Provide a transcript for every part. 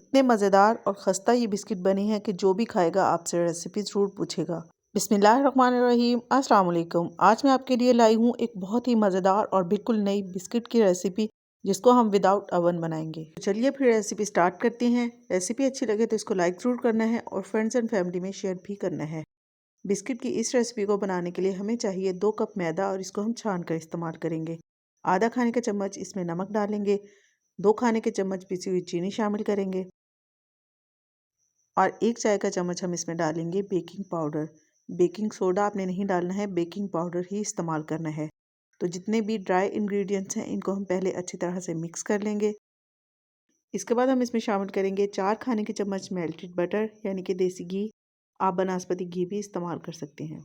इतने मज़ेदार और ख़स्ता ये बिस्किट बने हैं कि जो भी खाएगा आपसे रेसिपी ज़रूर पूछेगा। बिस्मिल्लाहिर्रहमानिर्रहीम, अस्सलाम वालेकुम। आज मैं आपके लिए लाई हूँ एक बहुत ही मज़ेदार और बिल्कुल नई बिस्किट की रेसिपी, जिसको हम विदाउट अवन बनाएंगे। तो चलिए फिर रेसिपी स्टार्ट करते हैं। रेसिपी अच्छी लगे तो इसको लाइक ज़रूर करना है और फ्रेंड्स एंड फैमिली में शेयर भी करना है। बिस्किट की इस रेसिपी को बनाने के लिए हमें चाहिए 2 कप मैदा और इसको हम छान कर इस्तेमाल करेंगे। आधा खाने का चम्मच इसमें नमक डालेंगे। 2 खाने के चम्मच पिसी हुई चीनी शामिल करेंगे और 1 चाय का चम्मच हम इसमें डालेंगे बेकिंग पाउडर। बेकिंग सोडा आपने नहीं डालना है, बेकिंग पाउडर ही इस्तेमाल करना है। तो जितने भी ड्राई इंग्रेडिएंट्स हैं इनको हम पहले अच्छी तरह से मिक्स कर लेंगे। इसके बाद हम इसमें शामिल करेंगे 4 खाने के चम्मच मेल्टेड बटर यानी कि देसी घी। आप बनास्पति घी भी इस्तेमाल कर सकते हैं।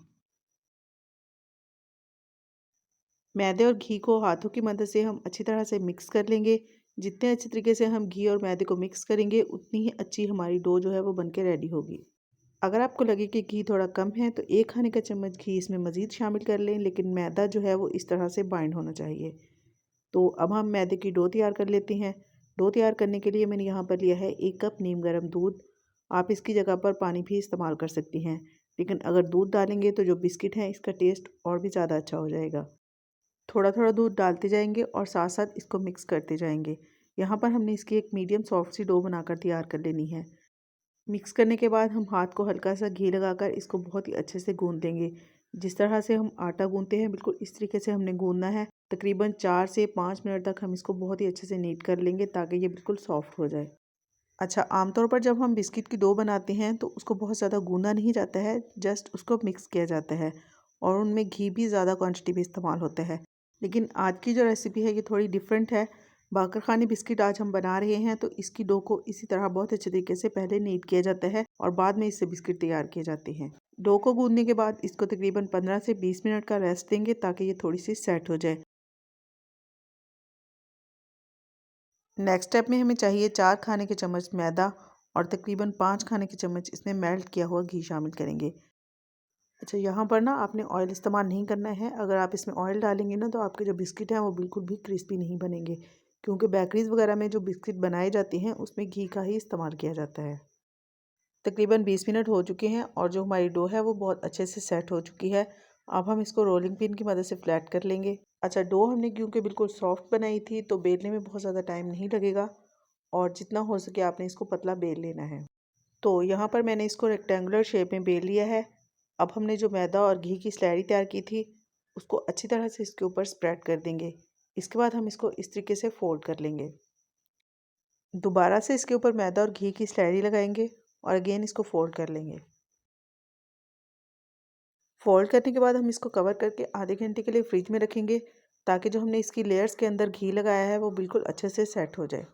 मैदे और घी को हाथों की मदद से हम अच्छी तरह से मिक्स कर लेंगे। जितने अच्छी तरीके से हम घी और मैदे को मिक्स करेंगे उतनी ही अच्छी हमारी डो जो है वो बन के रेडी होगी। अगर आपको लगे कि घी थोड़ा कम है तो 1 खाने का चम्मच घी इसमें मज़ीद शामिल कर लें, लेकिन मैदा जो है वो इस तरह से बाइंड होना चाहिए। तो अब हम मैदे की डो तैयार कर लेते हैं। डो तैयार करने के लिए मैंने यहाँ पर लिया है 1 कप नीम गर्म दूध। आप इसकी जगह पर पानी भी इस्तेमाल कर सकती हैं, लेकिन अगर दूध डालेंगे तो जो बिस्किट है इसका टेस्ट और भी ज़्यादा अच्छा हो जाएगा। थोड़ा थोड़ा दूध डालते जाएंगे और साथ साथ इसको मिक्स करते जाएंगे। यहाँ पर हमने इसकी एक मीडियम सॉफ्ट सी डो बनाकर तैयार कर लेनी है। मिक्स करने के बाद हम हाथ को हल्का सा घी लगाकर इसको बहुत ही अच्छे से गूंद देंगे। जिस तरह से हम आटा गूंदते हैं बिल्कुल इस तरीके से हमने गूंदना है। तकरीबन 4 से 5 मिनट तक हम इसको बहुत ही अच्छे से नीट कर लेंगे ताकि ये बिल्कुल सॉफ्ट हो जाए। अच्छा, आमतौर पर जब हम बिस्किट की डो बनाते हैं तो उसको बहुत ज़्यादा गूंदा नहीं जाता है, जस्ट उसको मिक्स किया जाता है और उनमें घी भी ज़्यादा क्वांटिटी में इस्तेमाल होता है। लेकिन आज की जो रेसिपी है ये थोड़ी डिफरेंट है। बाकर खानी बिस्किट आज हम बना रहे हैं तो इसकी डो को इसी तरह बहुत अच्छे तरीके से पहले नीट किया जाता है और बाद में इससे बिस्किट तैयार किए जाते हैं। डो को गूंदने के बाद इसको तकरीबन 15 से 20 मिनट का रेस्ट देंगे ताकि ये थोड़ी सी सेट हो जाए। नेक्स्ट स्टेप में हमें चाहिए 4 खाने के चम्मच मैदा और तकरीबन 5 खाने के चम्मच इसमें मेल्ट किया हुआ घी शामिल करेंगे। अच्छा, यहाँ पर ना आपने ऑयल इस्तेमाल नहीं करना है। अगर आप इसमें ऑयल डालेंगे ना तो आपके जो बिस्किट हैं वो बिल्कुल भी क्रिस्पी नहीं बनेंगे, क्योंकि बेकरीज़ वगैरह में जो बिस्किट बनाए जाते हैं उसमें घी का ही इस्तेमाल किया जाता है। तकरीबन 20 मिनट हो चुके हैं और जो हमारी डो है वो बहुत अच्छे से सेट हो चुकी है। अब हम इसको रोलिंग पिन की मदद से फ्लैट कर लेंगे। अच्छा, डो हमने क्योंकि बिल्कुल सॉफ्ट बनाई थी तो बेलने में बहुत ज़्यादा टाइम नहीं लगेगा और जितना हो सके आपने इसको पतला बेल लेना है। तो यहाँ पर मैंने इसको रेक्टेंगुलर शेप में बेल लिया है। अब हमने जो मैदा और घी की स्लैरी तैयार की थी उसको अच्छी तरह से इसके ऊपर स्प्रेड कर देंगे। इसके बाद हम इसको इस तरीके से फोल्ड कर लेंगे। दोबारा से इसके ऊपर मैदा और घी की स्लैरी लगाएंगे और अगेन इसको फोल्ड कर लेंगे। फोल्ड करने के बाद हम इसको कवर करके आधे घंटे के लिए फ्रिज में रखेंगे ताकि जो हमने इसकी लेयर्स के अंदर घी लगाया है वो बिल्कुल अच्छे से सेट हो जाए।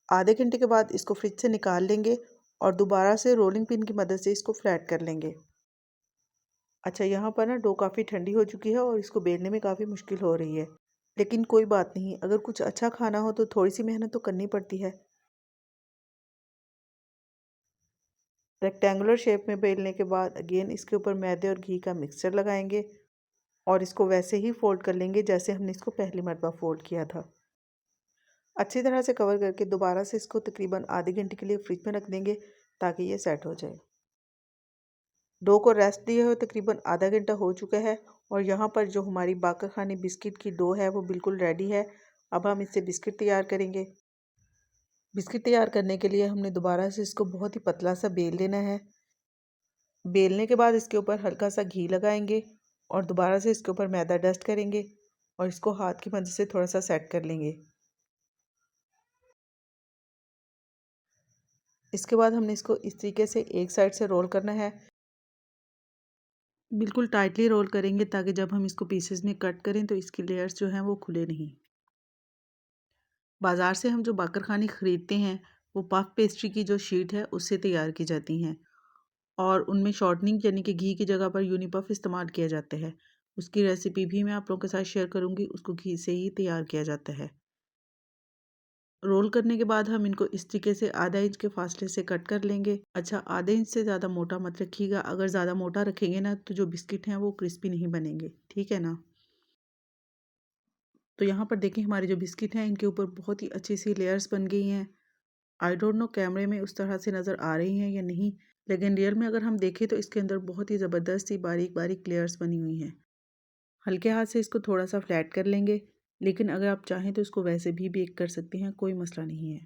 आधे घंटे के बाद इसको फ्रिज से निकाल लेंगे और दोबारा से रोलिंग पिन की मदद से इसको फ्लैट कर लेंगे। अच्छा, यहाँ पर ना डो काफ़ी ठंडी हो चुकी है और इसको बेलने में काफ़ी मुश्किल हो रही है, लेकिन कोई बात नहीं, अगर कुछ अच्छा खाना हो तो थोड़ी सी मेहनत तो करनी पड़ती है। रेक्टेंगुलर शेप में बेलने के बाद अगेन इसके ऊपर मैदे और घी का मिक्सचर लगाएंगे और इसको वैसे ही फोल्ड कर लेंगे जैसे हमने इसको पहली मरतबा फोल्ड किया था। अच्छी तरह से कवर करके दोबारा से इसको तकरीबन आधे घंटे के लिए फ्रिज में रख देंगे ताकि ये सेट हो जाए। डो को रेस्ट दिए हुए तकरीबन आधा घंटा हो चुका है और यहाँ पर जो हमारी बाकर खानी बिस्किट की डो है वो बिल्कुल रेडी है। अब हम इससे बिस्किट तैयार करेंगे। बिस्किट तैयार करने के लिए हमने दोबारा से इसको बहुत ही पतला सा बेल लेना है। बेलने के बाद इसके ऊपर हल्का सा घी लगाएंगे और दोबारा से इसके ऊपर मैदा डस्ट करेंगे और इसको हाथ की मदद से थोड़ा सा सेट कर लेंगे। इसके बाद हमने इसको इस तरीके से एक साइड से रोल करना है। बिल्कुल टाइटली रोल करेंगे ताकि जब हम इसको पीसेस में कट करें तो इसकी लेयर्स जो हैं वो खुले नहीं। बाज़ार से हम जो बाकर खानी ख़रीदते हैं वो पफ पेस्ट्री की जो शीट है उससे तैयार की जाती हैं और उनमें शॉर्टनिंग यानी कि घी की जगह पर यूनिपफ इस्तेमाल किया जाता है। उसकी रेसिपी भी मैं आप लोगों के साथ शेयर करूँगी। उसको घी से ही तैयार किया जाता है। रोल करने के बाद हम इनको इस तरीके से आधा इंच के फासले से कट कर लेंगे। अच्छा, आधे इंच से ज़्यादा मोटा मत रखिएगा, अगर ज़्यादा मोटा रखेंगे ना तो जो बिस्किट हैं वो क्रिस्पी नहीं बनेंगे, ठीक है ना। तो यहाँ पर देखें हमारे जो बिस्किट हैं इनके ऊपर बहुत ही अच्छी सी लेयर्स बन गई हैं। आई डोंट नो कैमरे में उस तरह से नज़र आ रही हैं या नहीं, लेकिन रियल में अगर हम देखें तो इसके अंदर बहुत ही ज़बरदस्त सी बारीक बारीक लेयर्स बनी हुई हैं। हल्के हाथ से इसको थोड़ा सा फ्लैट कर लेंगे, लेकिन अगर आप चाहें तो इसको वैसे भी बेक कर सकते हैं, कोई मसला नहीं है।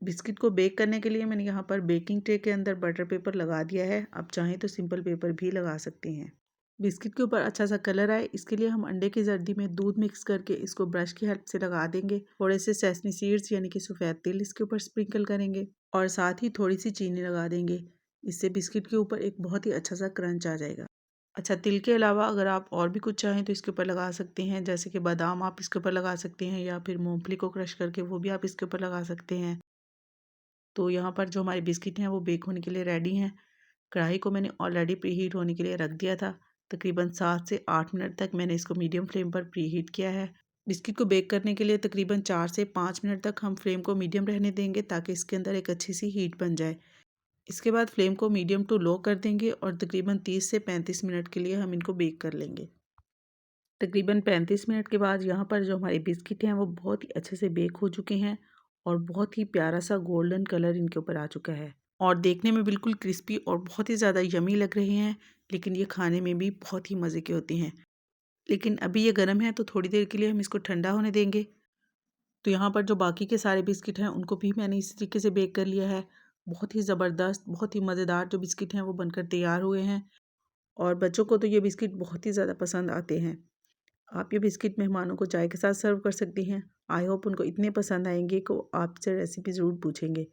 बिस्किट को बेक करने के लिए मैंने यहाँ पर बेकिंग ट्रे के अंदर बटर पेपर लगा दिया है। आप चाहें तो सिंपल पेपर भी लगा सकते हैं। बिस्किट के ऊपर अच्छा सा कलर आए इसके लिए हम अंडे की जर्दी में दूध मिक्स करके इसको ब्रश की हेल्प से लगा देंगे। थोड़े से सेसमी सीड्स यानी कि सफ़ेद तिल इसके ऊपर स्प्रिंकल करेंगे और साथ ही थोड़ी सी चीनी लगा देंगे। इससे बिस्किट के ऊपर एक बहुत ही अच्छा सा क्रंच आ जाएगा। अच्छा, तिल के अलावा अगर आप और भी कुछ चाहें तो इसके ऊपर लगा सकते हैं, जैसे कि बादाम आप इसके ऊपर लगा सकते हैं या फिर मूंगफली को क्रश करके वो भी आप इसके ऊपर लगा सकते हैं। तो यहाँ पर जो हमारे बिस्किट हैं वो बेक होने के लिए रेडी हैं। कढ़ाई को मैंने ऑलरेडी प्रीहीट होने के लिए रख दिया था। तकरीबन 7 से 8 मिनट तक मैंने इसको मीडियम फ्लेम पर प्रीहीट किया है। बिस्किट को बेक करने के लिए तकरीबन 4 से 5 मिनट तक हम फ्लेम को मीडियम रहने देंगे ताकि इसके अंदर एक अच्छी सी हीट बन जाए। इसके बाद फ्लेम को मीडियम टू लो कर देंगे और तकरीबन 30 से 35 मिनट के लिए हम इनको बेक कर लेंगे। तकरीबन 35 मिनट के बाद यहाँ पर जो हमारे बिस्किट हैं वो बहुत ही अच्छे से बेक हो चुके हैं और बहुत ही प्यारा सा गोल्डन कलर इनके ऊपर आ चुका है और देखने में बिल्कुल क्रिस्पी और बहुत ही ज़्यादा यमी लग रहे हैं, लेकिन ये खाने में भी बहुत ही मज़े के होते हैं। लेकिन अभी ये गर्म है तो थोड़ी देर के लिए हम इसको ठंडा होने देंगे। तो यहाँ पर जो बाकी के सारे बिस्किट हैं उनको भी मैंने इसी तरीके से बेक कर लिया है। बहुत ही ज़बरदस्त, बहुत ही मज़ेदार जो बिस्किट हैं वो बनकर तैयार हुए हैं और बच्चों को तो ये बिस्किट बहुत ही ज़्यादा पसंद आते हैं। आप ये बिस्किट मेहमानों को चाय के साथ सर्व कर सकती हैं। आई होप उनको इतने पसंद आएंगे कि वो आपसे रेसिपी ज़रूर पूछेंगे।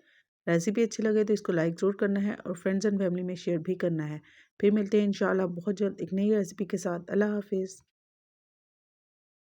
रेसिपी अच्छी लगे तो इसको लाइक ज़रूर करना है और फ्रेंड्स एंड फैमिली में शेयर भी करना है। फिर मिलते हैं इंशाल्लाह बहुत जल्द एक नई रेसिपी के साथ। अल्लाह हाफिज़।